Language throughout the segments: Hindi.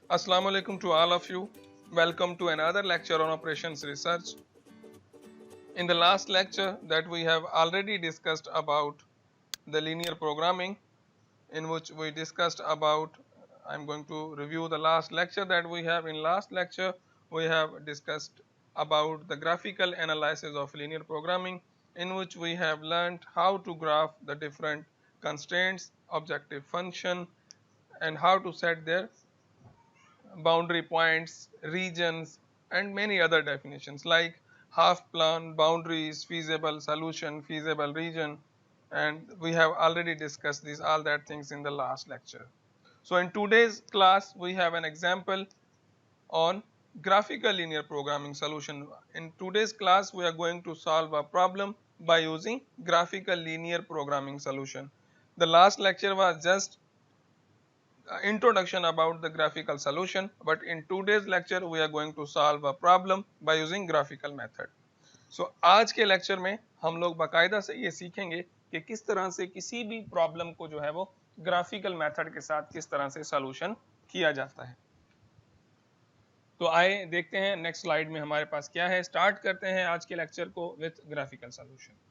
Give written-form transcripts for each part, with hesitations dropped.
Assalamu alaikum to all of you. Welcome to another lecture on operations research. In the last lecture that we have already discussed about the linear programming, in which we discussed about, I'm going to review the last lecture that we have. In last lecture we have discussed about the graphical analysis of linear programming, in which we have learned how to graph the different constraints, objective function, and how to set their boundary points, regions, and many other definitions like half plane, boundaries, feasible solution, feasible region, and we have already discussed these all that things in the last lecture. So in today's class we have an example on graphical linear programming solution. In today's class we are going to solve a problem by using graphical linear programming solution. The last lecture was just introduction about the graphical solution, but in today's lecture we are going to solve a problem by using graphical method. So आज के लेक्चर में हम लोग बाकायदा से ये सीखेंगे कि किस तरह से किसी भी प्रॉब्लम को जो है वो ग्राफिकल मेथड के साथ किस तरह से सॉल्यूशन किया जाता है। तो आए देखते हैं नेक्स्ट स्लाइड में हमारे पास क्या है। स्टार्ट करते हैं आज के लेक्चर को विथ ग्राफिकल सॉल्यूशन।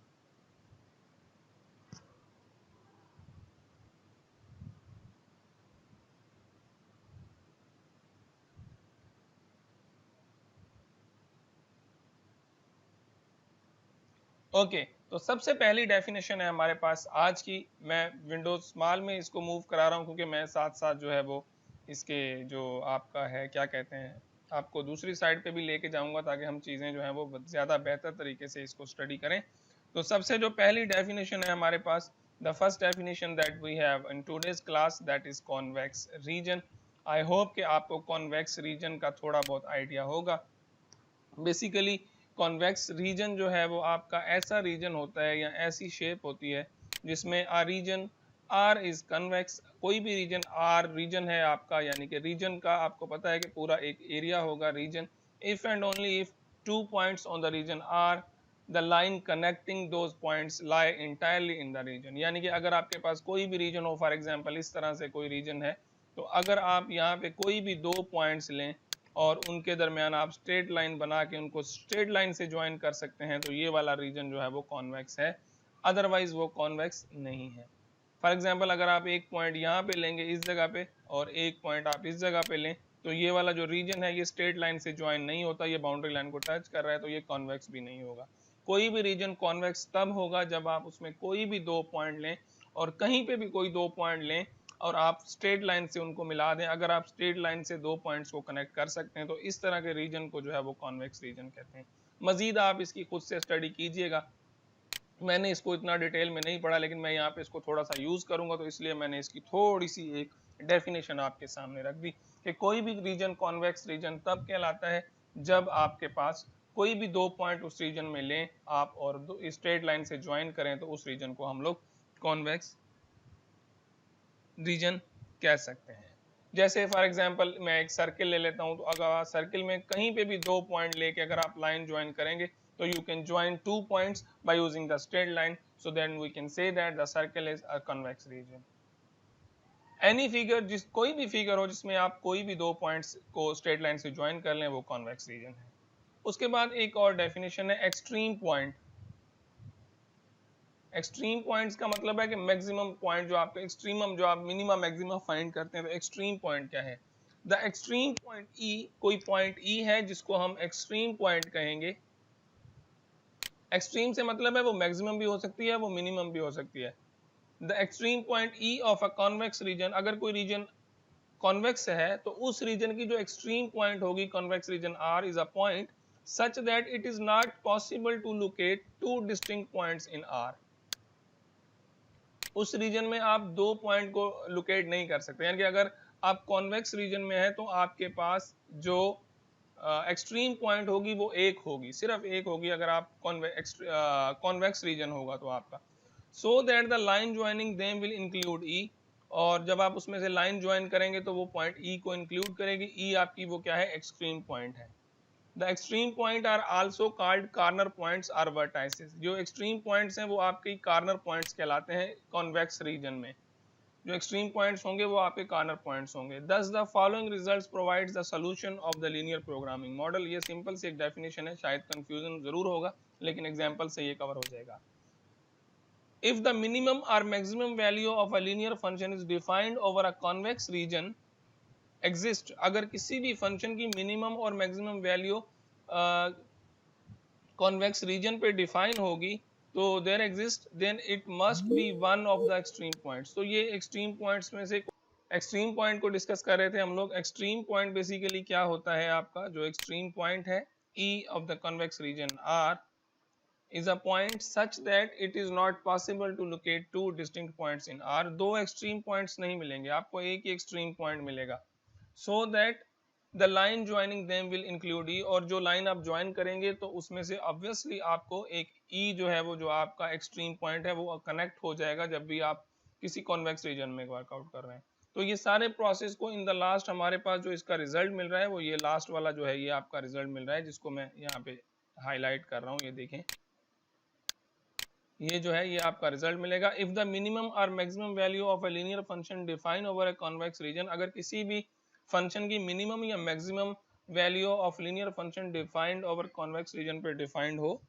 ओके तो सबसे पहली डेफिनेशन है हमारे पास आज की। मैं विंडोज स्मॉल में इसको मूव करा रहा हूँ क्योंकि मैं साथ साथ जो है वो इसके जो आपका है क्या कहते हैं आपको दूसरी साइड पे भी लेके जाऊंगा ताकि हम चीज़ें जो है वो ज़्यादा बेहतर तरीके से इसको स्टडी करें। तो सबसे जो पहली डेफिनेशन है हमारे पास, the first definition that we have in today's class that is convex region. I hope कि आपको कॉन्वेक्स रीजन का थोड़ा बहुत आइडिया होगा। बेसिकली कॉन्वेक्स रीजन जो है वो आपका ऐसा रीजन होता है या ऐसी शेप होती है जिसमें आ रीजन आर इज कन्वेक्स। कोई भी रीजन आर रीजन है आपका, यानी कि रीजन का आपको पता है कि पूरा एक एरिया होगा region. If and only if 2 points on the region are the line connecting those points lie entirely in the region. यानी कि अगर आपके पास कोई भी रीजन हो, फॉर एग्जांपल इस तरह से कोई रीजन है, तो अगर आप यहाँ पे कोई भी 2 पॉइंट्स लें और उनके दरमियान आप स्ट्रेट लाइन बना के उनको स्ट्रेट लाइन से ज्वाइन कर सकते हैं, तो ये वाला रीजन जो है वो कॉन्वेक्स है, अदरवाइज वो कॉन्वेक्स नहीं है। फॉर एग्जांपल अगर आप एक पॉइंट यहाँ पे लेंगे इस जगह पे और एक पॉइंट आप इस जगह पे लें, तो ये वाला जो रीजन है ये स्ट्रेट लाइन से ज्वाइन नहीं होता, ये बाउंड्री लाइन को टच कर रहा है, तो ये कॉन्वेक्स भी नहीं होगा। कोई भी रीजन कॉन्वेक्स तब होगा जब आप उसमें कोई भी 2 पॉइंट लें और कहीं पे भी कोई 2 पॉइंट लें और आप स्ट्रेट लाइन से उनको मिला दें। अगर आप स्ट्रेट लाइन से 2 पॉइंट्स को कनेक्ट कर सकते हैं तो इस तरह के रीजन को जो है वो कॉन्वेक्स रीजन कहते हैं। मजीद आप इसकी खुद से स्टडी कीजिएगा, मैंने इसको इतना डिटेल में नहीं पढ़ा, लेकिन मैं यहाँ पे इसको थोड़ा सा यूज करूंगा, तो इसलिए मैंने इसकी थोड़ी सी एक डेफिनेशन आपके सामने रख दी कि कोई भी रीजन कॉन्वेक्स रीजन तब कहलाता है जब आपके पास कोई भी 2 पॉइंट उस रीजन में लें आप और स्ट्रेट लाइन से ज्वाइन करें, तो उस रीजन को हम लोग कॉन्वेक्स रीजन कह सकते हैं। जैसे फॉर एग्जांपल मैं एक सर्किल ले लेता हूं, तो अगर सर्किल में कहीं पे भी 2 पॉइंट लेके अगर आप लाइन ज्वाइन करेंगे तो you can join 2 points by using the straight line, so then we can say that the circle is a convex region. Any figure, जिस कोई भी फिगर हो जिसमें आप कोई भी 2 पॉइंट्स को स्ट्रेट लाइन से ज्वाइन कर लें, वो कॉन्वेक्स रीजन है। उसके बाद एक और डेफिनेशन है एक्सट्रीम पॉइंट। एक्सट्रीम पॉइंट्स का मतलब है कि मैक्सिमम पॉइंट जो आपका एक्सट्रीमम जो आप मिनिमम मैक्सिमम फाइंड करते हैं, तो एक्सट्रीम पॉइंट क्या है? द एक्सट्रीम पॉइंट ई, कोई पॉइंट ई है जिसको हम एक्सट्रीम पॉइंट कहेंगे। एक्सट्रीम से मतलब है वो मैक्सिमम भी हो सकती है, वो मिनिमम भी हो सकती है। The extreme point E of a convex region, अगर कोई रीजन कॉन्वेक्स है तो उस रीजन की जो एक्सट्रीम पॉइंट होगी convex region R is a point such that it is not possible to locate two distinct points in R. उस रीजन में आप 2 पॉइंट को लोकेट नहीं कर सकते, यानी कि अगर आप कॉन्वेक्स रीजन में है तो आपके पास जो एक्सट्रीम पॉइंट होगी वो एक होगी, सिर्फ एक होगी अगर आप कॉन्वेक्स रीजन होगा तो आपका। So that the line joining them will include E, और जब आप उसमें से लाइन ज्वाइन करेंगे तो वो पॉइंट ई को इंक्लूड करेगी। ई आपकी वो क्या है? एक्सट्रीम पॉइंट है। The extreme point are also called corner points और वर्टाइसेस। जो एक्सट्रीम पॉइंट्स हैं वो आपके कॉर्नर पॉइंट्स कहलाते हैं कॉन्वेक्स रीजन में। जो एक्सट्रीम पॉइंट्स होंगे वो आपके कॉर्नर पॉइंट्स होंगे। दस the following results provides the solution of the linear programming model. ये सिंपल सी एक डेफिनेशन है, शायद कंफ्यूजन जरूर होगा लेकिन एग्जांपल से ये कवर हो जाएगा। If the minimum or maximum value of a linear function is defined over a convex region exist, अगर किसी भी फंक्शन की मिनिमम और मैक्सिमम वैल्यू कॉन्वेक्स रीजन पे डिफाइन होगी तो there exist then it must be one of the extreme points. तो ये एक्सट्रीम पॉइंट्स में से एक्सट्रीम पॉइंट को डिस्कस कर रहे थे हम लोग। एक्सट्रीम पॉइंट बेसिकली क्या होता है आपका, जो एक्सट्रीम पॉइंट है E of the convex region R is a point such that it is not possible to locate two distinct points in R। दो एक्सट्रीम पॉइंट्स नहीं मिलेंगे आपको, एक ही एक्सट्रीम पॉइंट मिलेगा। so that the line joining them will include E, और जो लाइन आप ज्वाइन करेंगे तो उसमें से ऑब्वियसली आपको एक ई जो है वो जो आपका एक्सट्रीम पॉइंट है वो कनेक्ट हो जाएगा जब भी आप किसी कॉन्वेक्स रीजन में वर्कआउट कर रहे हैं। तो ये सारे प्रोसेस को इन द लास्ट हमारे पास जो इसका रिजल्ट मिल रहा है वो ये लास्ट वाला जो है ये आपका रिजल्ट मिल रहा है, जिसको मैं यहाँ पे हाईलाइट कर रहा हूँ। ये देखें, ये जो है ये आपका रिजल्ट मिलेगा। इफ द मिनिमम और maximum value of a linear function define over a convex region, अगर किसी भी फंक्शन की मिनिमम या maximum value of linear function defined over convex region पे डिफाइंड हो,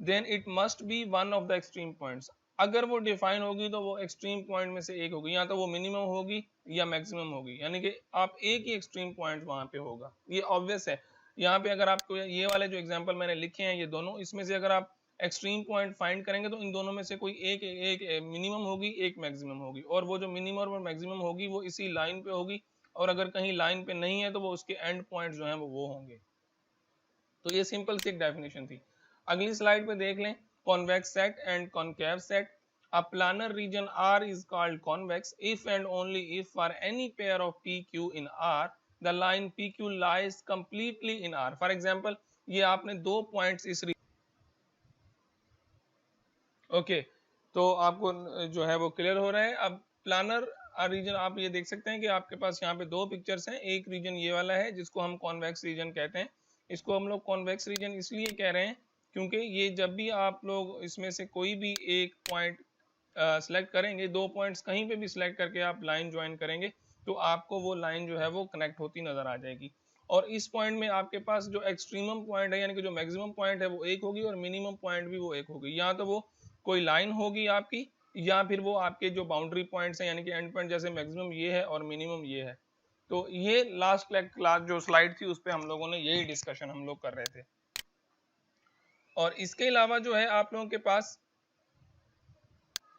then it must be one of the extreme points. अगर वो डिफाइन होगी तो वो एक्सट्रीम पॉइंट में से एक होगी, या तो वो मिनिमम होगी या मैक्सिमम होगी, यानी कि आप एक ही एक्सट्रीम पॉइंट वहां पे होगा। ये ऑब्वियस है। यहाँ पे अगर आपको ये वाले जो एग्जांपल मैंने लिखे हैं ये दोनों, इसमें से अगर आप एक्सट्रीम पॉइंट फाइंड करेंगे तो इन दोनों में से कोई एक मिनिमम होगी, एक मैक्सिमम होगी, और वो जो मिनिमम और मैक्सिमम होगी वो इसी लाइन पे होगी, और अगर कहीं लाइन पे नहीं है तो वो उसके एंड पॉइंट जो है वो होंगे। तो ये सिंपल सी एक डेफिनेशन थी। अगली स्लाइड पे देख लें, convex set and concave set. A planar region R is called convex if and only if for any pair of PQ in R the line PQ lies completely in R। For example, ये आपने दो पॉइंट्स इस ओके तो आपको जो है वो क्लियर हो रहा है। अब प्लानर रीजन आप ये देख सकते हैं कि आपके पास यहाँ पे दो पिक्चर्स हैं। एक रीजन ये वाला है जिसको हम कॉन्वेक्स रीजन कहते हैं। इसको हम लोग कॉन्वेक्स रीजन इसलिए कह रहे हैं क्योंकि ये जब भी आप लोग इसमें से कोई भी एक पॉइंट सिलेक्ट करेंगे, दो पॉइंट्स कहीं पे भी सिलेक्ट करके आप लाइन ज्वाइन करेंगे तो आपको वो लाइन जो है वो कनेक्ट होती नजर आ जाएगी। और इस पॉइंट में आपके पास जो एक्सट्रीमम पॉइंट है यानी कि जो मैक्सिमम पॉइंट है वो एक होगी और मिनिमम पॉइंट भी वो एक होगी। या तो वो कोई लाइन होगी आपकी, या फिर वो आपके जो बाउंड्री पॉइंट्स हैं यानी कि एंड पॉइंट, जैसे मैक्सिमम ये है और मिनिमम ये है। तो ये लास्ट क्लास जो स्लाइड थी उस पर हम लोगों ने यही डिस्कशन हम लोग कर रहे थे। और इसके अलावा जो है आप लोगों के पास,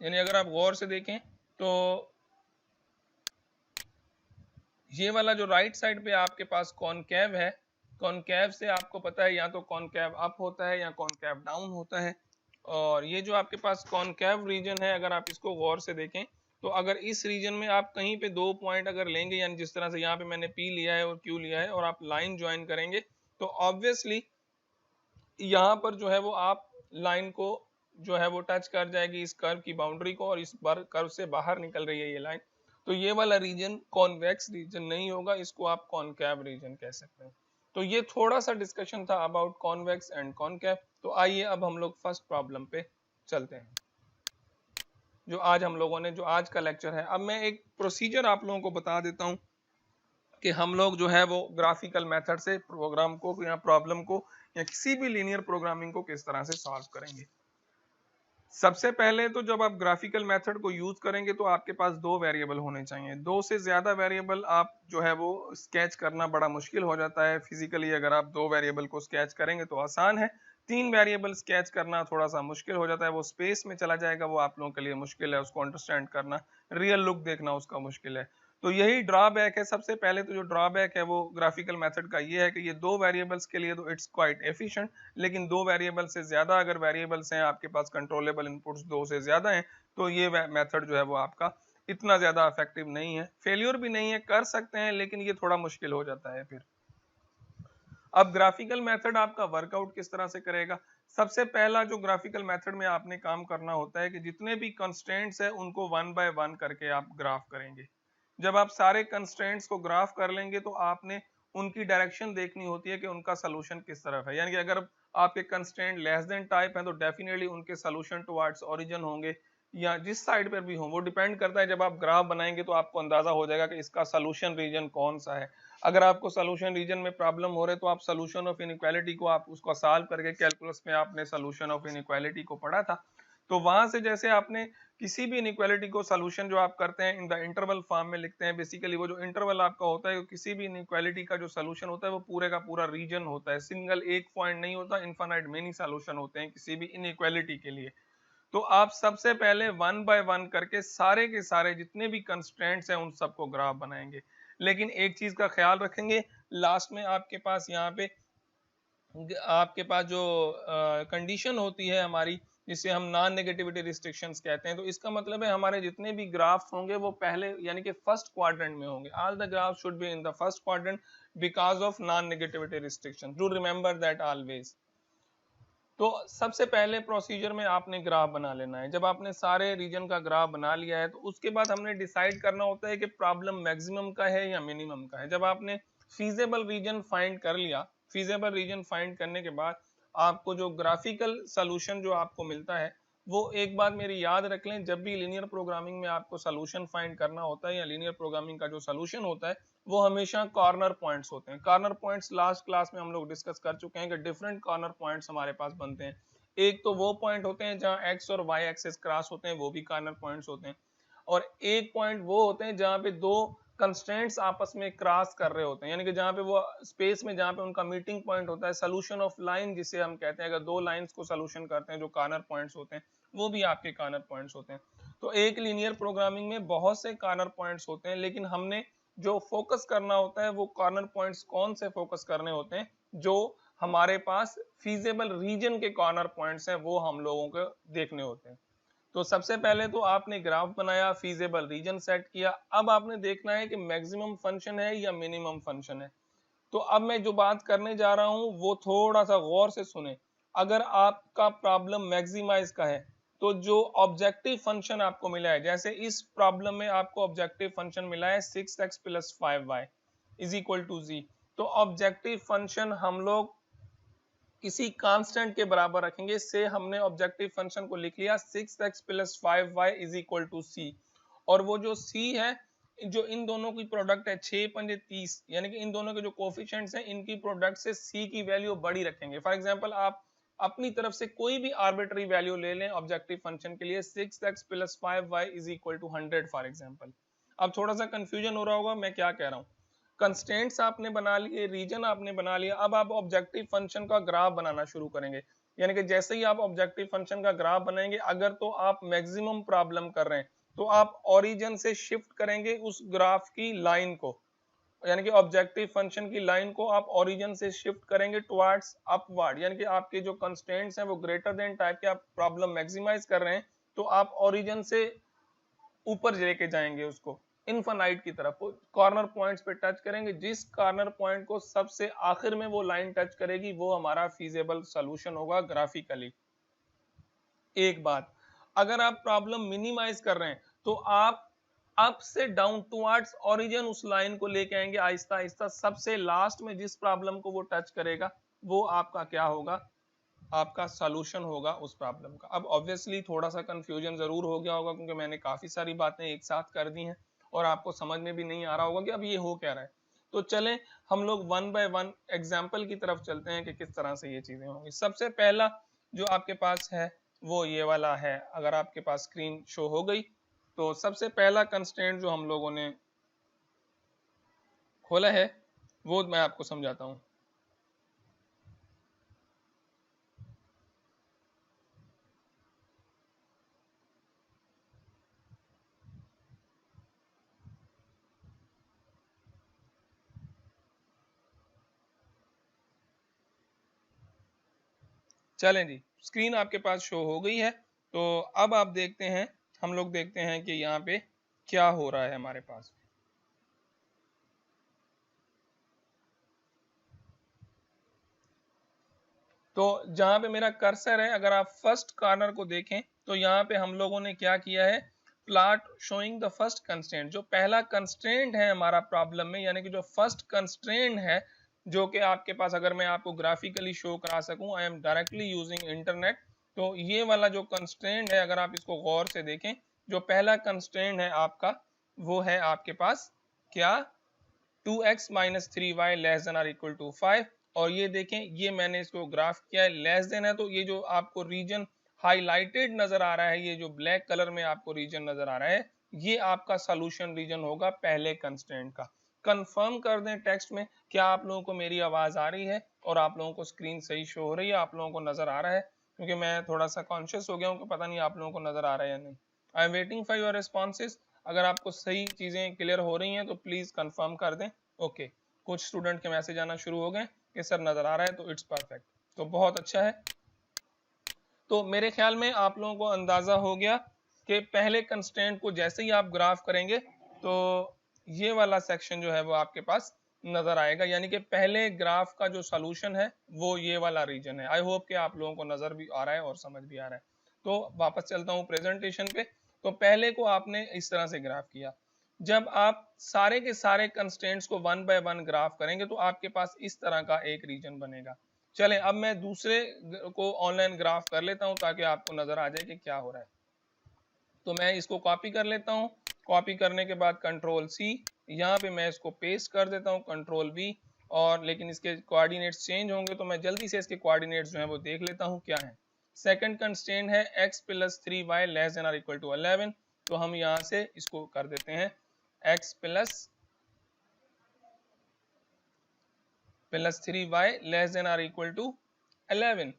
यानी अगर आप गौर से देखें तो ये वाला जो राइट साइड पे आपके पास कॉनकेव है, कॉनकेव से आपको पता है या तो कॉनकेव अप होता है या कॉनकेव डाउन होता है। और ये जो आपके पास कॉनकेव रीजन है, अगर आप इसको गौर से देखें तो अगर इस रीजन में आप कहीं पे दो पॉइंट अगर लेंगे, यानी जिस तरह से यहाँ पे मैंने P लिया है और Q लिया है और आप लाइन ज्वाइन करेंगे तो ऑब्वियसली यहाँ पर जो है वो आप लाइन को जो है वो टच कर जाएगी इस कर्व की बाउंड्री को, और इस बार कर्व से बाहर निकल रही है ये लाइन। तो ये वाला रीजन कॉन्वेक्स रीजन नहीं होगा, इसको आप कॉनकेव रीजन कह सकते हैं। तो ये थोड़ा सा डिस्कशन था अबाउट कॉन्वेक्स एंड कॉनकेव। तो आइए अब हम लोग फर्स्ट प्रॉब्लम पे चलते हैं, जो आज हम लोगों ने जो आज का लेक्चर है। अब मैं एक प्रोसीजर आप लोगों को बता देता हूँ कि हम लोग जो है वो ग्राफिकल मेथड से प्रोग्राम को या प्रॉब्लम को या किसी भी लीनियर प्रोग्रामिंग को किस तरह से सॉल्व करेंगे। सबसे पहले तो जब आप ग्राफिकल मेथड को यूज करेंगे तो आपके पास दो वेरिएबल होने चाहिए। दो से ज्यादा वेरिएबल आप जो है वो स्केच करना बड़ा मुश्किल हो जाता है फिजिकली। अगर आप दो वेरिएबल को स्केच करेंगे तो आसान है, तीन वेरिएबल स्केच करना थोड़ा सा मुश्किल हो जाता है, वो स्पेस में चला जाएगा, वो आप लोगों के लिए मुश्किल है, उसको अंडरस्टैंड करना, रियल लुक देखना उसका मुश्किल है। तो यही ड्रॉबैक है। सबसे पहले तो जो ड्रॉबैक है वो ग्राफिकल मेथड का ये है कि ये दो वेरिएबल्स के लिए तो इट्स क्वाइट एफिशिएंट, लेकिन दो वेरिएबल से ज्यादा अगर वेरिएबल्स हैं आपके पास, कंट्रोलेबल इनपुट्स दो से ज्यादा हैं, तो ये मेथड जो है वो आपका इतना ज्यादा इफेक्टिव नहीं है। फेलियर भी नहीं है, कर सकते हैं लेकिन ये थोड़ा मुश्किल हो जाता है फिर। अब ग्राफिकल मेथड आपका वर्कआउट किस तरह से करेगा। सबसे पहला जो ग्राफिकल मेथड में आपने काम करना होता है कि जितने भी कंस्ट्रेंट्स है उनको वन बाय वन करके आप ग्राफ करेंगे। जब आप सारे कंस्ट्रेंट्स को ग्राफ कर लेंगे तो आपने उनकी डायरेक्शन देखनी होती है कि उनका सोल्यूशन किस तरफ है। यानी कि अगर आपके कंस्ट्रेंट लेस देन टाइप है तो डेफिनेटली उनके सोल्यूशन टुवर्ड्स ओरिजिन होंगे, या जिस साइड पर भी हो, वो डिपेंड करता है। जब आप ग्राफ बनाएंगे तो आपको अंदाजा हो जाएगा कि इसका सोल्यूशन रीजन कौन सा है। अगर आपको सोल्यूशन रीजन में प्रॉब्लम हो रहे तो आप सोल्यूशन ऑफ इनइक्वालिटी को आप उसको सॉल्व करके, कैलकुलस में आपने सोल्यूशन ऑफ इनइक्वालिटी को पढ़ा था, तो वहां से जैसे आपने किसी भी इनइक्वालिटी को सोल्यूशन जो आप करते हैं इन द इंटरवल फॉर्म में लिखते हैं। बेसिकली वो जो इंटरवल आपका होता है, किसी भी इनइक्वालिटी का जो सोल्यूशन होता है वो पूरे का पूरा रीजन होता है, सिंगल एक पॉइंट नहीं होता, इनफाइनाइट मेनी सोल्यूशन होते हैं किसी भी इनइक्वालिटी के लिए। तो आप सबसे पहले वन बाय वन करके सारे के सारे जितने भी कंस्ट्रेंट्स हैं उन सबको ग्राफ बनाएंगे। लेकिन एक चीज का ख्याल रखेंगे, लास्ट में आपके पास यहाँ पे आपके पास जो कंडीशन होती है हमारी, जिसे हम नॉन नेगेटिविटी रिस्ट्रिक्शंस कहते हैं, तो इसका मतलब है हमारे जितने भी ग्राफ्स होंगे वो पहले यानी कि फर्स्ट क्वाड्रेंट में होंगे। All the graph should be in the first quadrant because of non negativity restriction, to remember that always. तो सबसे पहले प्रोसीजर में आपने ग्राफ बना लेना है। जब आपने सारे रीजन का ग्राफ बना लिया है तो उसके बाद हमने डिसाइड करना होता है कि प्रॉब्लम मैक्सिमम का है या मिनिमम का है। जब आपने फीजेबल रीजन फाइंड कर लिया, फीजेबल रीजन फाइंड करने के बाद आपको जो ग्राफिकल सोल्यूशन जो आपको मिलता है, वो एक बात मेरी याद रख लें, जब भी लीनियर प्रोग्रामिंग में आपको सोल्यूशन फाइंड करना होता है या लीनियर प्रोग्रामिंग का जो सोल्यूशन होता है वो हमेशा कॉर्नर पॉइंट्स होते हैं। कॉर्नर पॉइंट्स लास्ट क्लास में हम लोग डिस्कस कर चुके हैं कि डिफरेंट कॉर्नर पॉइंट्स हमारे पास बनते हैं। एक तो वो पॉइंट होते हैं जहां एक्स और वाई एक्सेस क्रॉस होते हैं, वो भी कॉर्नर पॉइंट्स होते हैं। और एक पॉइंट वो होते हैं जहां पे दो कंस्ट्रेंट्स आपस में क्रॉस कर रहे होते हैं, यानी कि जहां पे वो स्पेस में जहां पे उनका मीटिंग पॉइंट होता है, सोल्यूशन ऑफ लाइन जिसे हम कहते हैं। अगर दो लाइंस को सोल्यूशन करते हैं जो कॉर्नर पॉइंट्स होते हैं, वो भी आपके कॉर्नर पॉइंट्स होते हैं। तो एक लीनियर प्रोग्रामिंग में बहुत से कॉर्नर पॉइंट्स होते हैं, लेकिन हमने जो फोकस करना होता है वो कॉर्नर पॉइंट्स कौन से फोकस करने होते हैं, जो हमारे पास फीजेबल रीजन के कॉर्नर पॉइंट्स हैं वो हम लोगों को देखने होते हैं। तो सबसे पहले तो आपने ग्राफ बनाया, फीजेबल रीजन सेट किया, अब आपने देखना है कि मैक्सिमम फंक्शन है या मिनिमम फंक्शन है। तो अब मैं जो बात करने जा रहा हूं वो थोड़ा सा गौर से सुने। अगर आपका प्रॉब्लम मैक्सिमाइज का है तो जो ऑब्जेक्टिव फंक्शन आपको मिला है, जैसे इस प्रॉब्लम में आपको ऑब्जेक्टिव फंक्शन मिला है 6x + 5y is equal to z, तो ऑब्जेक्टिव फंक्शन हम लोग किसी कांस्टेंट के बराबर रखेंगे। से हमने ऑब्जेक्टिव फंक्शन को लिख लिया 6x + 5y is equal to c, और वो जो c है, जो इन दोनों की प्रोडक्ट है 6 पंजे 30, यानी कि इन दोनों के जो कोफिशिएंट्स हैं इनकी प्रोडक्ट से c की वैल्यू बड़ी रखेंगे। फॉर एग्जांपल आप अपनी तरफ से कोई भी आर्बिट्ररी वैल्यू ले लें ऑब्जेक्टिव फंक्शन के लिए, 6x + 5y is equal to 100 for example. अब थोड़ा सा कंफ्यूजन हो रहा होगा मैं क्या कह रहा हूँ। कंस्ट्रेंट्स आपने बना लिए, रीजन आपने बना लिया, अब आप ऑब्जेक्टिव फंक्शन का ग्राफ बनाना शुरू करेंगे। यानी कि जैसे ही आप ऑब्जेक्टिव फंक्शन का ग्राफ बनाएंगे, अगर तो आप मैक्सिमम प्रॉब्लम कर रहे हैं तो आप ओरिजिन से शिफ्ट करेंगे उस ग्राफ की लाइन को, यानी कि ऑब्जेक्टिव फंक्शन की लाइन को आप ओरिजिन से शिफ्ट करेंगे टुवर्ड्स अपवर्ड, यानी कि आपके जो कंस्ट्रेंट्स हैं वो ग्रेटर देन टाइप के, आप प्रॉब्लम मैक्सिमाइज कर रहे हैं तो आप ओरिजिन से ऊपर लेके जाएंगे उसको इनफाइनाइट की तरफ, कॉर्नर पॉइंट्स पे टच करेंगे। जिस कॉर्नर पॉइंट को सबसे आखिर में वो लाइन टच करेगी वो हमारा फीजेबल सॉल्यूशन होगा ग्राफिकली। एक बात, अगर आप प्रॉब्लम मिनिमाइज कर रहे हैं तो आप अप से डाउन टुवर्ड्स ओरिजिन उस लाइन को लेके आएंगे आहिस्ता आहिस्ता, सबसे लास्ट में जिस प्रॉब्लम को वो टच करेगा वो आपका क्या होगा, आपका सॉल्यूशन होगा उस प्रॉब्लम का। अब ऑब्वियसली थोड़ा सा कंफ्यूजन जरूर हो गया होगा क्योंकि मैंने काफी सारी बातें एक साथ कर दी हैं और आपको समझ में भी नहीं आ रहा होगा कि अब ये हो क्या रहा है। तो चलें हम लोग वन बाय वन एग्जाम्पल की तरफ चलते हैं कि किस तरह से ये चीजें होंगी। सबसे पहला जो आपके पास है वो ये वाला है। अगर आपके पास स्क्रीन शो हो गई तो सबसे पहला कंस्ट्रेंट जो हम लोगों ने खोला है वो मैं आपको समझाता हूं। चलें जी, स्क्रीन आपके पास शो हो गई है। तो अब आप देखते हैं, हम लोग देखते हैं कि यहाँ पे क्या हो रहा है हमारे पास। तो जहां पे मेरा कर्सर है, अगर आप फर्स्ट कॉर्नर को देखें तो यहाँ पे हम लोगों ने क्या किया है, plot showing the first constraint. जो पहला कंस्ट्रेंट है हमारा प्रॉब्लम में, यानी कि जो फर्स्ट कंस्ट्रेंट है जो कि आपके पास, अगर मैं आपको ग्राफिकली शो करा सकूं, I am directly using internet, तो ये वाला जो कंस्ट्रेंट है, अगर आप इसको गौर से देखें, जो पहला कंस्ट्रेंट है आपका वो है आपके पास क्या, 2x minus 3y less than or equal to 5। और ये देखें, ये मैंने इसको ग्राफ किया है, लेस देन है, तो ये जो आपको रीजन हाईलाइटेड नजर आ रहा है, ये जो ब्लैक कलर में आपको रीजन नजर आ रहा है, ये आपका सॉल्यूशन रीजन होगा पहले कंस्ट्रेंट का। कंफर्म कर दें टेक्स्ट में, क्या आप लोगों को मेरी आवाज आ रही है और आप लोगों को स्क्रीन सही शो हो रही है, आप लोगों को नजर आ रहा है? क्योंकि मैं थोड़ा सा कॉन्शियस हो गया हूँ कि पता नहीं आप लोगों को नजर आ रहा है या नहीं। I am waiting for your responses. अगर आपको सही चीजें क्लियर हो रही हैं तो प्लीज कंफर्म कर दें। ओके, कुछ स्टूडेंट के मैसेज आना शुरू हो गए कि सर नजर आ रहा है, तो इट्स परफेक्ट, तो बहुत अच्छा है। तो मेरे ख्याल में आप लोगों को अंदाजा हो गया कि पहले कंस्ट्रेंट को जैसे ही आप ग्राफ करेंगे तो ये वाला सेक्शन जो है वो आपके पास नजर आएगा, यानी कि पहले ग्राफ का जो सॉल्यूशन है वो ये वाला रीजन है। आई होप कि आप लोगों को नजर भी आ रहा है और समझ भी आ रहा है। तो वापस चलता हूँ प्रेजेंटेशन पे। तो पहले को आपने इस तरह से ग्राफ किया, जब आप सारे के सारे कंस्ट्रेंट्स को 1 बाय 1 ग्राफ करेंगे तो आपके पास इस तरह का एक रीजन बनेगा। चलें, अब मैं दूसरे को ऑनलाइन ग्राफ कर लेता हूं ताकि आपको नजर आ जाए कि क्या हो रहा है। तो मैं इसको कॉपी कर लेता हूं, कॉपी करने के बाद कंट्रोल सी, यहाँ पे मैं इसको पेस्ट कर देता हूं, कंट्रोल वी, और लेकिन इसके कोऑर्डिनेट्स चेंज होंगे तो मैं जल्दी से इसके कोऑर्डिनेट्स जो है वो देख लेता हूं क्या है। सेकंड कंस्ट्रेंट है x plus 3y less than or equal to 11, तो हम यहाँ से इसको कर देते हैं x plus 3y less than or equal to 11।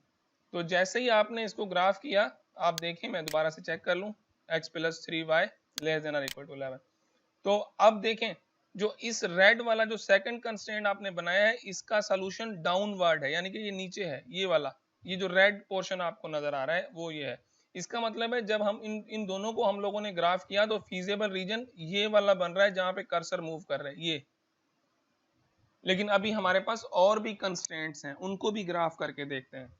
तो जैसे ही आपने इसको ग्राफ किया, आप देखें, मैं दोबारा से चेक कर लूं, x plus 3y less than or equal to 11। तो अब देखें, जो इस रेड वाला जो सेकंड कंस्ट्रेंट आपने बनाया है, इसका सॉल्यूशन डाउनवर्ड है, यानी कि ये नीचे है, ये वाला, ये जो रेड पोर्शन आपको नजर आ रहा है वो ये है। इसका मतलब है जब हम इन दोनों को हम लोगों ने ग्राफ किया तो फीजेबल रीजन ये वाला बन रहा है जहां पे कर्सर मूव कर रहे हैं ये। लेकिन अभी हमारे पास और भी कंस्ट्रेंट्स हैं, उनको भी ग्राफ करके देखते हैं।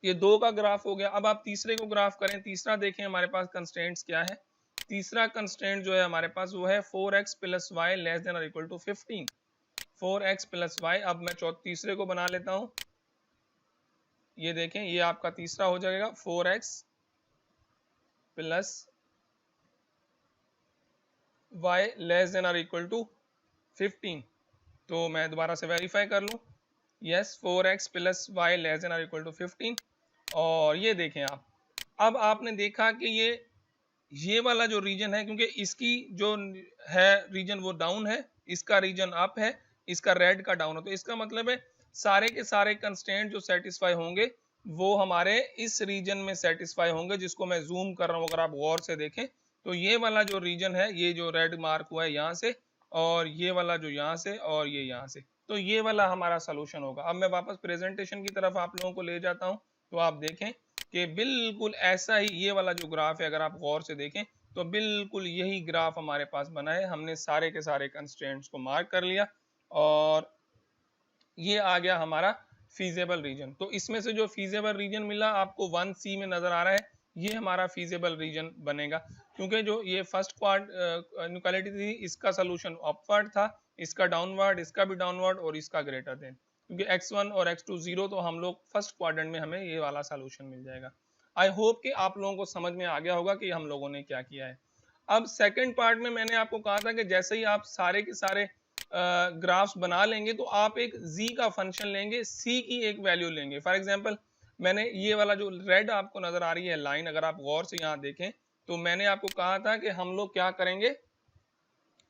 ये 2 का ग्राफ हो गया, अब आप तीसरे को ग्राफ करें। तीसरा देखें हमारे पास कंस्ट्रेंट्स क्या है। तीसरा कंस्ट्रेंट जो है हमारे पास वो है 4x plus Y less than और equal to 15। 4x plus Y, अब मैं तीसरे को बना लेता हूं। ये देखें, ये आपका तीसरा हो जाएगा 4x plus Y less than और इक्वल टू 15। तो मैं दोबारा से वेरीफाई कर लूं, yes, 4x plus Y less than और इक्वल टू 15। और ये देखें आप, अब आपने देखा कि ये वाला जो रीजन है, क्योंकि इसकी जो है रीजन वो डाउन है, इसका रीजन अप है, इसका रेड का डाउन है, तो इसका मतलब है सारे के सारे कंस्ट्रेंट जो सेटिस्फाई होंगे वो हमारे इस रीजन में सेटिस्फाई होंगे, जिसको मैं जूम कर रहा हूं। अगर आप गौर से देखें तो ये वाला जो रीजन है, ये जो रेड मार्क हुआ है यहाँ से, और ये वाला जो यहाँ से, और ये यहाँ से, तो ये वाला हमारा सोल्यूशन होगा। अब मैं वापस प्रेजेंटेशन की तरफ आप लोगों को ले जाता हूँ, तो आप देखें कि बिल्कुल ऐसा ही ये वाला जो ग्राफ है, अगर आप गौर से देखें तो बिल्कुल यही ग्राफ हमारे पास बना है। हमने सारे के सारे कंस्ट्रेंट्स को मार्क कर लिया और ये आ गया हमारा फीजेबल रीजन। तो इसमें से जो फीजेबल रीजन मिला आपको 1C में नजर आ रहा है, ये हमारा फीजेबल रीजन बनेगा, क्योंकि जो ये फर्स्ट इनइक्वालिटी थी इसका सोल्यूशन अपवर्ड था, इसका डाउनवर्ड, इसका भी डाउनवर्ड, और इसका ग्रेटर देन, क्योंकि x1 और x2 0, तो हम लोग फर्स्ट क्वाड्रेंट में हमें ये वाला सोल्यूशन मिल जाएगा। आई होप कि आप लोगों को समझ में आ गया होगा कि हम लोगों ने क्या किया है। अब सेकंड पार्ट में मैंने आपको कहा था कि जैसे ही आप सारे के सारे ग्राफ्स बना लेंगे तो आप एक z का फंक्शन लेंगे, c की एक वैल्यू लेंगे। फॉर एग्जांपल, मैंने ये वाला जो रेड आपको नजर आ रही है लाइन, अगर आप गौर से यहाँ देखें तो मैंने आपको कहा था कि हम लोग क्या करेंगे,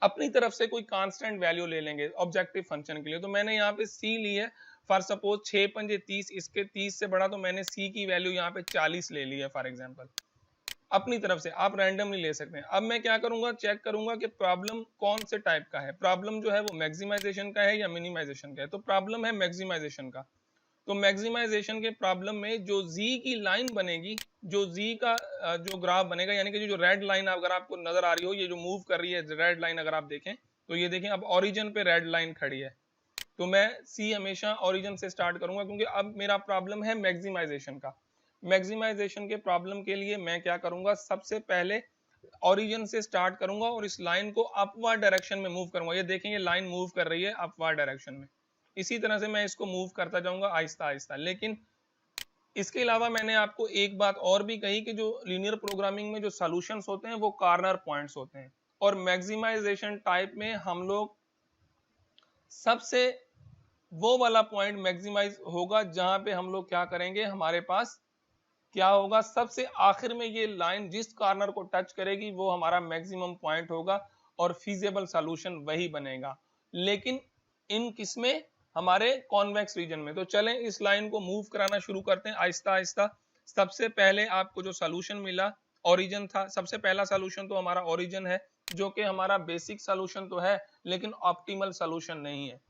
अपनी तरफ से कोई कांस्टेंट वैल्यू ले लेंगे ऑब्जेक्टिव फंक्शन के लिए। तो मैंने यहाँ पे c ली है, फॉर सपोज 6 पंजे 30, इसके 30 से बड़ा, तो मैंने c की वैल्यू यहाँ पे 40 ले ली है फॉर एग्जांपल, अपनी तरफ से। आप रैंडमली ले सकते हैं। अब मैं क्या करूंगा, चेक करूंगा कि प्रॉब्लम कौन से टाइप का है। प्रॉब्लम जो है वो मैक्सिमाइजेशन का है या मिनिमाइजेशन का है। तो प्रॉब्लम है मैक्सिमाइजेशन का। तो मैक्सिमाइजेशन के प्रॉब्लम में जो z की लाइन बनेगी, जो z का जो ग्राफ बनेगा, यानी कि जो रेड लाइन अगर आपको नजर आ रही हो, ये जो मूव कर रही है रेड लाइन, अगर आप देखें तो ये देखें अब ओरिजिन पे रेड लाइन खड़ी है, तो मैं c हमेशा ओरिजिन से स्टार्ट करूंगा, क्योंकि अब मेरा प्रॉब्लम है मैक्सिमाइजेशन का। मैक्सिमाइजेशन के प्रॉब्लम के लिए मैं क्या करूंगा, सबसे पहले ओरिजिन से स्टार्ट करूंगा और इस लाइन को अपवर्ड डायरेक्शन में मूव करूंगा। ये देखें, ये लाइन मूव कर रही है अपवर्ड डायरेक्शन में। इसी तरह से मैं इसको मूव करता जाऊंगा आहिस्ता आहिस्ता, लेकिन इसके अलावा मैंने आपको एक बात और भी कही कि जो लीनियर प्रोग्रामिंग में जो सॉल्यूशंस होते हैं वो कॉर्नर पॉइंट्स होते हैं, और मैक्सिमाइजेशन टाइप में हम लोग सबसे वो वाला पॉइंट मैक्सिमाइज होगा जहां पे हम लोग क्या करेंगे, हमारे पास क्या होगा, सबसे आखिर में ये लाइन जिस कॉर्नर को टच करेगी वो हमारा मैक्सिमम पॉइंट होगा और फीजेबल सॉल्यूशन वही बनेगा। लेकिन इन किसमें, हमारे कॉन्वेक्स रीजन में। तो चलें इस लाइन को मूव कराना शुरू करते हैं आहिस्ता आहिस्ता। सबसे पहले आपको जो सॉल्यूशन मिला ओरिजिन था, सबसे पहला सॉल्यूशन तो हमारा ओरिजिन है, जो कि हमारा बेसिक सॉल्यूशन तो है लेकिन ऑप्टिमल सॉल्यूशन नहीं है।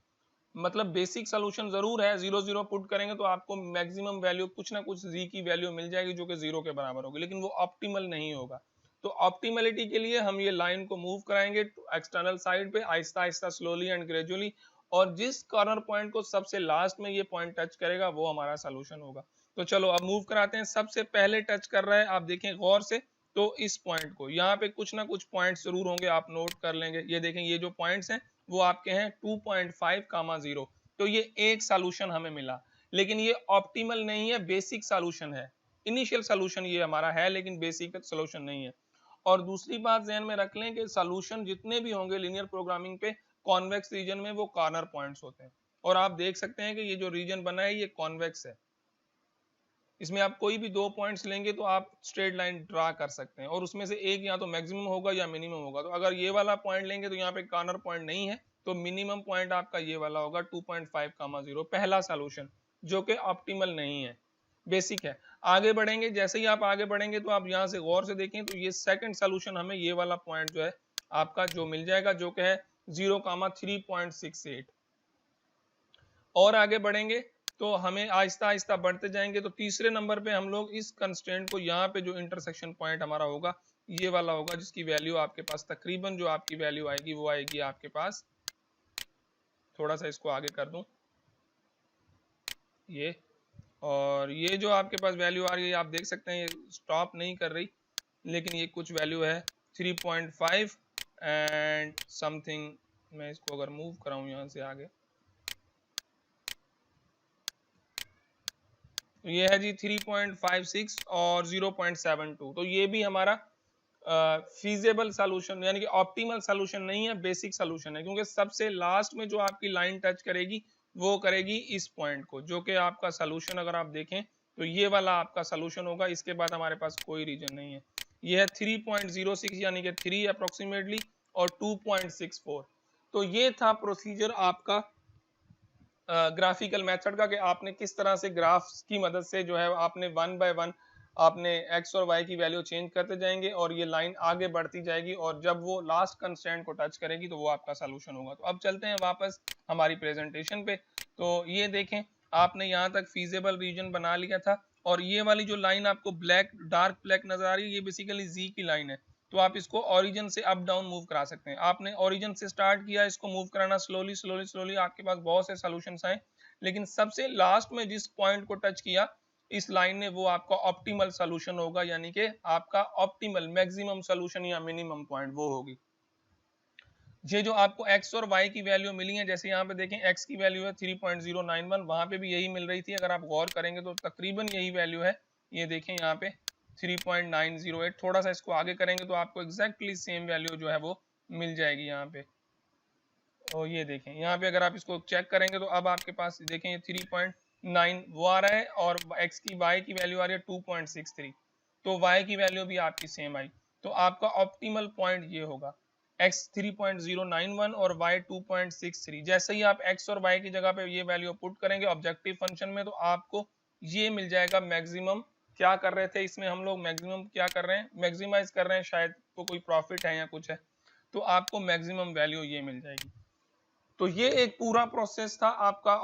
मतलब बेसिक सॉल्यूशन जरूर है, 0 0 पुट करेंगे तो आपको मैक्सिमम वैल्यू कुछ ना कुछ जी की वैल्यू मिल जाएगी जो कि 0 के बराबर होगी, लेकिन वो ऑप्टिमल नहीं होगा। तो ऑप्टिमलिटी के लिए हम ये लाइन को मूव कराएंगे एक्सटर्नल साइड पे Aahista Aahista, slowly and gradually, और जिस कॉर्नर पॉइंट को सबसे लास्ट में ये पॉइंट टच करेगा वो हमारा सॉल्यूशन होगा। तो चलो अब मूव कराते हैं। सबसे पहले टच कर रहा है, आप देखें गौर से, तो इस पॉइंट को, यहाँ पे कुछ ना कुछ पॉइंट्स जरूर होंगे, आप नोट कर लेंगे। ये देखें, ये जो पॉइंट्स हैं वो आपके हैं 2.5, 0। तो ये एक सॉल्यूशन हमें मिला, लेकिन ये ऑप्टिमल नहीं है, बेसिक सॉल्यूशन है। इनिशियल सॉल्यूशन ये हमारा है लेकिन बेसिक सॉल्यूशन नहीं है। और दूसरी बात ध्यान में रख लें कि सॉल्यूशन जितने भी होंगे लीनियर प्रोग्रामिंग पे कॉन्वेक्स रीजन में, वो कॉर्नर पॉइंट्स होते हैं। और आप देख सकते हैं कि ये जो रीजन बना है ये कॉन्वेक्स है। इसमें आप कोई भी दो पॉइंट्स लेंगे तो आप स्ट्रेट लाइन ड्रा कर सकते हैं, और उसमें से एक या तो मैक्सिमम होगा या मिनिमम होगा। तो अगर ये वाला पॉइंट लेंगे तो यहाँ पे कॉर्नर पॉइंट नहीं है, तो मिनिमम पॉइंट आपका ये वाला होगा 2.5, 0, पहला सॉल्यूशन, जो कि ऑप्टिमल नहीं है, बेसिक है। आगे बढ़ेंगे, जैसे ही आप आगे बढ़ेंगे तो आप यहाँ से गौर से देखें तो ये सेकंड सॉल्यूशन हमें ये वाला पॉइंट जो है आपका जो मिल जाएगा, जो कि है 0, 3.68। और आगे बढ़ेंगे तो हमें आहिस्ता आहिस्ता बढ़ते जाएंगे, तो तीसरे नंबर पे हम लोग इस कंस्ट्रेंट को, यहाँ पे जो इंटरसेक्शन पॉइंट हमारा होगा ये वाला होगा, जिसकी वैल्यू आपके पास तकरीबन जो आपकी वैल्यू आएगी वो आएगी आपके पास, थोड़ा सा इसको आगे कर दूं ये, और ये जो आपके पास वैल्यू आ रही है आप देख सकते हैं ये स्टॉप नहीं कर रही, लेकिन ये कुछ वैल्यू है 3.5 एंड समथिंग। मैं इसको अगर मूव कराऊं यहाँ से आगे, तो ये है जी 3.56 और 0.72। तो ये भी हमारा फीजेबल सॉल्यूशन यानी कि ऑप्टिमल सॉल्यूशन नहीं है, बेसिक सॉल्यूशन है, क्योंकि सबसे लास्ट में जो आपकी लाइन टच करेगी वो करेगी इस पॉइंट को, जो कि आपका सॉल्यूशन अगर आप देखें तो ये वाला आपका सॉल्यूशन होगा। इसके बाद हमारे पास कोई रीजन नहीं है। ये है 3.06 यानी कि 3 अप्रोक्सीमेटली और 2.64। तो ये था प्रोसीजर आपका ग्राफिकल मेथड का, कि आपने किस तरह से ग्राफ्स की मदद से जो है आपने वन बाय वन आपने एक्स और वाई की वैल्यू चेंज करते जाएंगे और ये लाइन आगे बढ़ती जाएगी, और जब वो लास्ट कंस्ट्रेंट को टच करेगी तो वो आपका सॉल्यूशन होगा। तो अब चलते हैं वापस हमारी प्रेजेंटेशन पे। तो ये देखें, आपने यहाँ तक फीजेबल रीजन बना लिया था, और ये वाली जो लाइन आपको ब्लैक, डार्क ब्लैक नजर आ रही है, ये बेसिकली जी की लाइन है। तो आप इसको ओरिजिन से अप डाउन मूव करा सकते हैं। आपने ओरिजिन से स्टार्ट किया इसको मूव कराना, स्लोली स्लोली स्लोली आपके पास बहुत से सॉल्यूशंस आए, लेकिन सबसे लास्ट में जिस पॉइंट को टच किया इस लाइन ने, वो आपका ऑप्टिमल सॉल्यूशन होगा, यानी कि आपका ऑप्टिमल मैक्सिमम सॉल्यूशन या मिनिमम पॉइंट वो होगी। ये जो आपको x और y की वैल्यू मिली है, जैसे यहाँ पे देखें x की वैल्यू है 3.091, वहां पे भी यही मिल रही थी। अगर आप गौर करेंगे तो तकरीबन यही वैल्यू है। ये देखें यहाँ पे 3.908, थोड़ा सा इसको आगे करेंगे तो आपको एग्जैक्टली सेम वैल्यू जो है वो मिल जाएगी यहाँ पे। और ये देखें यहाँ पे अगर आप इसको चेक करेंगे तो अब आपके पास देखें ये 3.9 वो आ रहा है, और x की y की वैल्यू आ रही है 2.63, तो y की वैल्यू भी आपकी सेम आई। तो आपका ऑप्टिमल पॉइंट ये होगा x 3.091 और y 2.63। जैसे ही आप x और y की जगह पे ये वैल्यू पुट करेंगे ऑब्जेक्टिव फंक्शन में, तो आपको ये मिल जाएगा मैक्सिमम। क्या कर रहे थे इसमें हम लोग, मैक्सिमम क्या कर रहे हैं, मैक्सिमाइज कर रहे हैं, शायद तो कोई प्रॉफिट है या कुछ है, तो आपको मैक्सिमम वैल्यू ये मिल जाएगी। तो ये एक पूरा प्रोसेस था आपका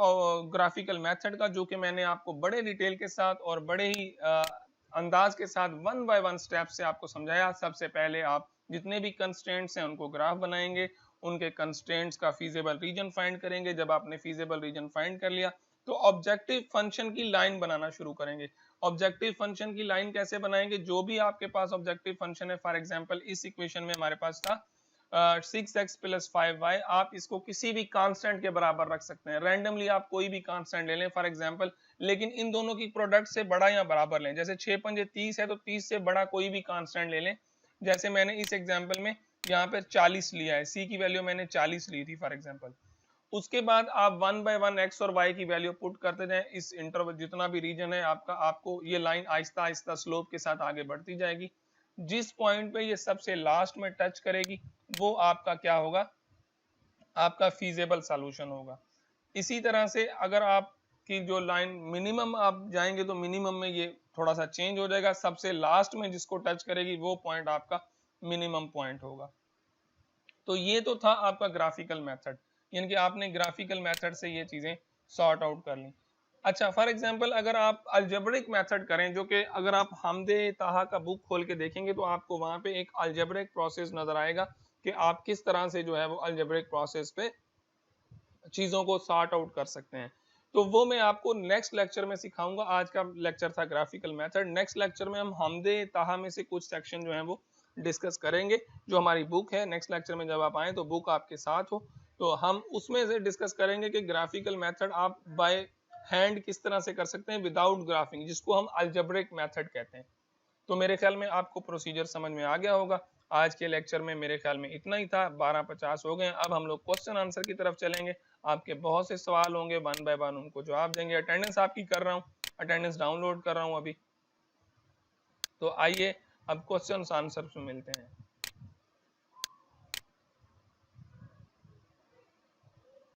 ग्राफिकल मेथड का, जो कि मैंने आपको बड़े डिटेल के साथ और बड़े ही अंदाज के साथ वन बाय वन स्टेप से आपको समझाया। सबसे पहले आप जितने भी कंस्ट्रेंट्स हैं उनको ग्राफ बनाएंगे, उनके कंस्ट्रेंट्स का फीजेबल रीजन फाइंड करेंगे। जब आपने फीजेबल रीजन फाइंड कर लिया तो ऑब्जेक्टिव फंक्शन की लाइन बनाना शुरू करेंगे। ऑब्जेक्टिव फंक्शन की लाइन कैसे बनाएंगे, जो भी आपके पास ऑब्जेक्टिव फंक्शन है, फॉर एग्जांपल इस इक्वेशन में हमारे पास था 6x+5y, आप इसको किसी भी कांस्टेंट के बराबर रख सकते हैं। रैंडमली आप कोई भी कांस्टेंट ले लें फॉर एग्जांपल, लेकिन इन दोनों की प्रोडक्ट से बड़ा या बराबर लें। जैसे 6 पंजे 30 है तो 30 से बड़ा कोई भी कांस्टेंट ले लें। जैसे मैंने इस एग्जांपल में यहाँ पे 40 लिया है, c की वैल्यू मैंने 40 ली थी फॉर एग्जांपल। उसके बाद आप 1/1 x और y की वैल्यू पुट करते जाएं। इस इंटरवल जितना भी रीजन है आपका, आपको ये लाइन आहिस्ता आहिस्ता स्लोप के साथ आगे बढ़ती जाएगी। जिस पॉइंट पे ये सबसे लास्ट में टच करेगी वो आपका क्या होगा, आपका फीजेबल सॉल्यूशन होगा। इसी तरह से अगर आपकी जो लाइन मिनिमम आप जाएंगे तो मिनिमम में ये थोड़ा सा चेंज हो जाएगा, सबसे लास्ट में जिसको टच करेगी वो पॉइंट आपका मिनिमम पॉइंट होगा। तो ये तो था आपका ग्राफिकल मेथड, यानी कि आपने ग्राफिकल मेथड से ये चीजें सॉर्ट आउट कर ली। अच्छा, फॉर एग्जांपल अगर आप अलजेब्रिक मेथड करें, जो कि अगर आप हमदे ताहा का बुक खोल के देखेंगे तो आपको वहां पे एक अलजेब्रिक प्रोसेस नजर आएगा कि आप किस तरह से जो है वो अलजेब्रिक प्रोसेस पे चीजों को सॉर्ट आउट कर सकते हैं। तो वो मैं आपको नेक्स्ट लेक्चर में सिखाऊंगा। आज का लेक्चर था ग्राफिकल मेथड। नेक्स्ट लेक्चर में हम हमदे ताहा में से कुछ सेक्शन जो है वो डिस्कस करेंगे। जो हमारी बुक है, नेक्स्ट लेक्चर में जब आप आए तो बुक आपके साथ हो, तो हम उसमें से डिस्कस करेंगे कि ग्राफिकल मेथड आप बाय हैंड किस तरह से कर सकते हैं विदाउट ग्राफिंग, जिसको हम अलजेब्रिक मेथड कहते हैं। तो मेरे ख्याल में आपको प्रोसीजर समझ में आ गया होगा। आज के लेक्चर में मेरे ख्याल में इतना ही था। 12:50 हो गए। अब हम लोग क्वेश्चन आंसर की तरफ चलेंगे। आपके बहुत से सवाल होंगे, 1 बाय 1 उनको जवाब देंगे। अटेंडेंस आपकी कर रहा हूँ, अटेंडेंस डाउनलोड कर रहा हूँ अभी। तो आइए अब क्वेश्चन आंसर में मिलते हैं।